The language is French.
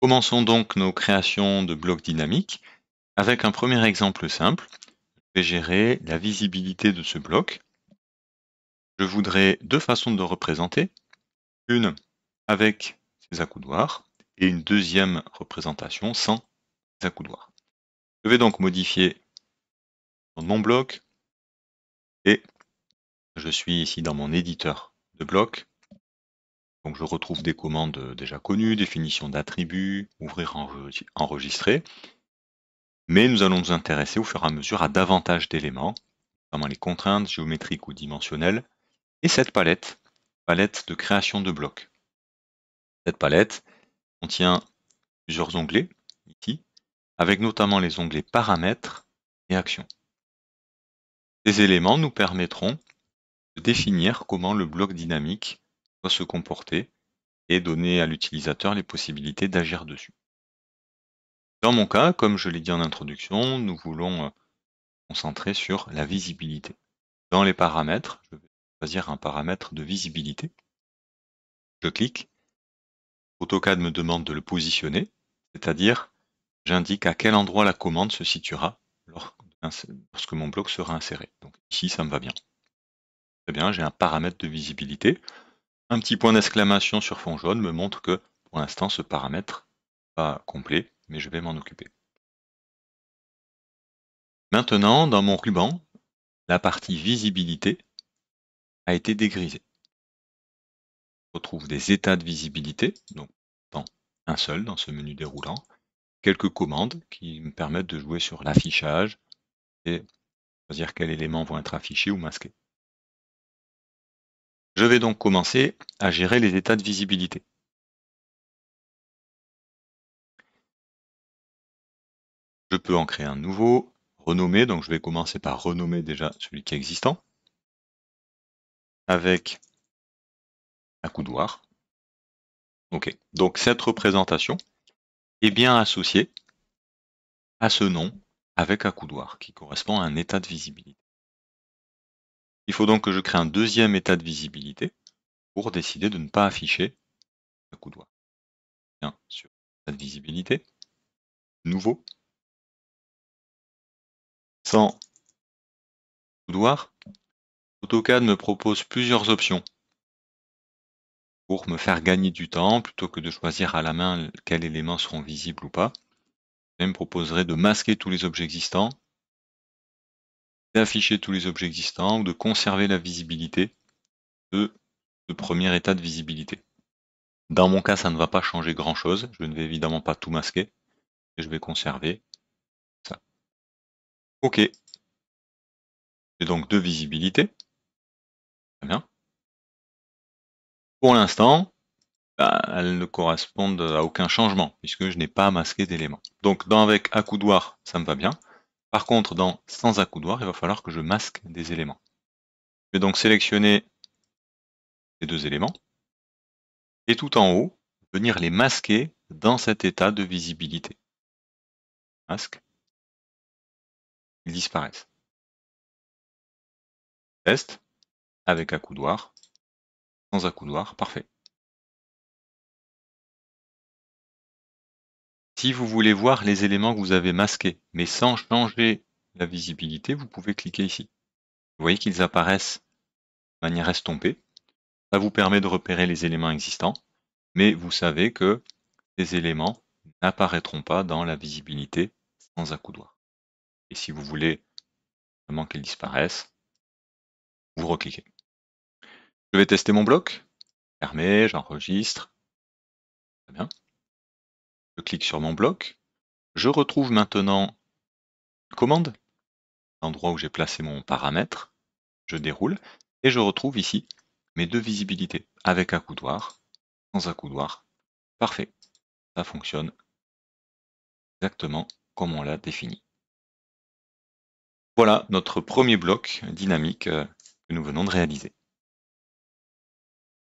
Commençons donc nos créations de blocs dynamiques avec un premier exemple simple. Je vais gérer la visibilité de ce bloc. Je voudrais deux façons de le représenter. Une avec ses accoudoirs et une deuxième représentation sans accoudoirs. Je vais donc modifier mon bloc et je suis ici dans mon éditeur de blocs. Donc je retrouve des commandes déjà connues, définition d'attributs, ouvrir, enregistrer. Mais nous allons nous intéresser au fur et à mesure à davantage d'éléments, notamment les contraintes géométriques ou dimensionnelles, et cette palette de création de blocs. Cette palette contient plusieurs onglets, ici, avec notamment les onglets paramètres et actions. Ces éléments nous permettront de définir comment le bloc dynamique doit se comporter et donner à l'utilisateur les possibilités d'agir dessus. Dans mon cas, comme je l'ai dit en introduction, nous voulons concentrer sur la visibilité. Dans les paramètres, je vais choisir un paramètre de visibilité. Je clique. AutoCAD me demande de le positionner, c'est-à-dire j'indique à quel endroit la commande se situera lorsque mon bloc sera inséré. Donc ici, ça me va bien. Très bien, j'ai un paramètre de visibilité. Un petit point d'exclamation sur fond jaune me montre que pour l'instant, ce paramètre n'est pas complet, mais je vais m'en occuper. Maintenant, dans mon ruban, la partie visibilité a été dégrisée. Je retrouve des états de visibilité, donc dans un seul dans ce menu déroulant, quelques commandes qui me permettent de jouer sur l'affichage et choisir quels éléments vont être affichés ou masqués. Je vais donc commencer à gérer les états de visibilité. Je peux en créer un nouveau, renommer, donc je vais commencer par renommer déjà celui qui est existant, avec accoudoir. Ok, donc cette représentation est bien associée à ce nom avec accoudoir, qui correspond à un état de visibilité. Il faut donc que je crée un deuxième état de visibilité pour décider de ne pas afficher accoudoir. Bien, sur état de visibilité, nouveau, sans accoudoir. AutoCAD me propose plusieurs options pour me faire gagner du temps plutôt que de choisir à la main quels éléments seront visibles ou pas. Il me proposerait de masquer tous les objets existants, d'afficher tous les objets existants ou de conserver la visibilité de ce premier état de visibilité. Dans mon cas, ça ne va pas changer grand chose. Je ne vais évidemment pas tout masquer et je vais conserver ça. Ok. J'ai donc deux visibilités. Très bien. Pour l'instant, elles ne correspondent à aucun changement puisque je n'ai pas masqué d'éléments. Donc dans avec accoudoir, ça me va bien. Par contre, dans sans accoudoir, il va falloir que je masque des éléments. Je vais donc sélectionner ces deux éléments et tout en haut, venir les masquer dans cet état de visibilité. Masque. Ils disparaissent. Test avec accoudoir, sans accoudoir, parfait. Si vous voulez voir les éléments que vous avez masqués, mais sans changer la visibilité, vous pouvez cliquer ici. Vous voyez qu'ils apparaissent de manière estompée. Ça vous permet de repérer les éléments existants, mais vous savez que ces éléments n'apparaîtront pas dans la visibilité sans accoudoir. Et si vous voulez vraiment qu'ils disparaissent, vous recliquez. Je vais tester mon bloc. Fermé, j'enregistre. Très bien. Je clique sur mon bloc. Je retrouve maintenant une commande, l'endroit où j'ai placé mon paramètre. Je déroule et je retrouve ici mes deux visibilités, avec accoudoir, sans accoudoir. Parfait. Ça fonctionne exactement comme on l'a défini. Voilà notre premier bloc dynamique que nous venons de réaliser.